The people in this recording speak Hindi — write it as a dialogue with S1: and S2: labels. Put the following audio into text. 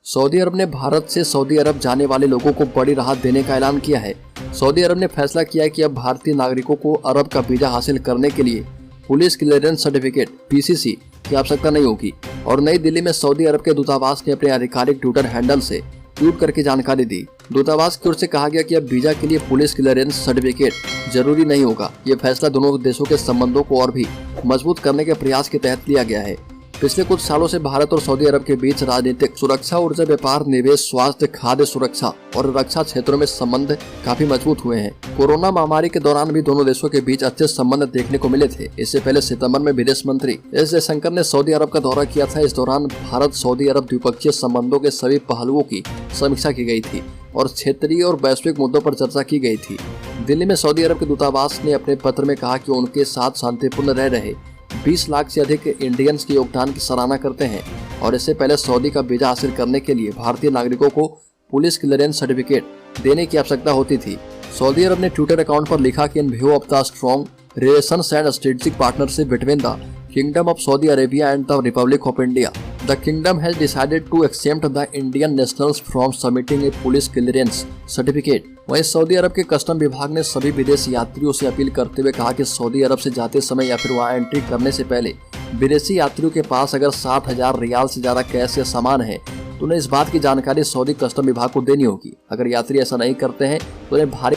S1: सऊदी अरब ने भारत से सऊदी अरब जाने वाले लोगों को बड़ी राहत देने का ऐलान किया है। सऊदी अरब ने फैसला किया कि अब भारतीय नागरिकों को अरब का वीजा हासिल करने के लिए पुलिस क्लियरेंस सर्टिफिकेट (पीसीसी) की आवश्यकता नहीं होगी। और नई दिल्ली में सऊदी अरब के दूतावास ने अपने आधिकारिक ट्विटर हैंडल से ट्वीट करके जानकारी दी। दूतावास की ओर से कहा गया कि अब वीजा के लिए पुलिस क्लियरेंस सर्टिफिकेट जरूरी नहीं होगा। ये फैसला दोनों देशों के संबंधों को और भी मजबूत करने के प्रयास के तहत लिया गया है। पिछले कुछ सालों से भारत और सऊदी अरब के बीच राजनीतिक, सुरक्षा, ऊर्जा, व्यापार, निवेश, स्वास्थ्य, खाद्य सुरक्षा और रक्षा क्षेत्रों में संबंध काफी मजबूत हुए हैं। कोरोना महामारी के दौरान भी दोनों देशों के बीच अच्छे संबंध देखने को मिले थे। इससे पहले सितंबर में विदेश मंत्री एस जयशंकर ने सऊदी अरब का दौरा किया था। इस दौरान भारत सऊदी अरब द्विपक्षीय संबंधों के सभी पहलुओं की समीक्षा की गई थी और क्षेत्रीय और वैश्विक मुद्दों पर चर्चा की गई थी। दिल्ली में सऊदी अरब के दूतावास ने अपने पत्र में कहा कि उनके साथ शांतिपूर्ण रह रहे 20 लाख से अधिक इंडियंस के योगदान की सराहना करते हैं और इससे पहले सऊदी का वीजा हासिल करने के लिए भारतीय नागरिकों को पुलिस क्लियरेंस सर्टिफिकेट देने की आवश्यकता होती थी। सऊदी अरब ने ट्विटर अकाउंट पर लिखा कि in view of the strong relations and strategic partnership between the kingdom of Saudi Arabia and the republic of India, the kingdom has decided to except the Indian nationals from submitting a police clearance certificate. वहीं सऊदी अरब के कस्टम विभाग ने सभी विदेशी यात्रियों से अपील करते हुए कहा कि सऊदी अरब से जाते समय या फिर वहां एंट्री करने से पहले विदेशी यात्रियों के पास अगर 60,000 रियाल से ज्यादा कैश या सामान है तो उन्हें इस बात की जानकारी सऊदी कस्टम विभाग को देनी होगी। अगर यात्री ऐसा नहीं करते हैं तो उन्हें भारी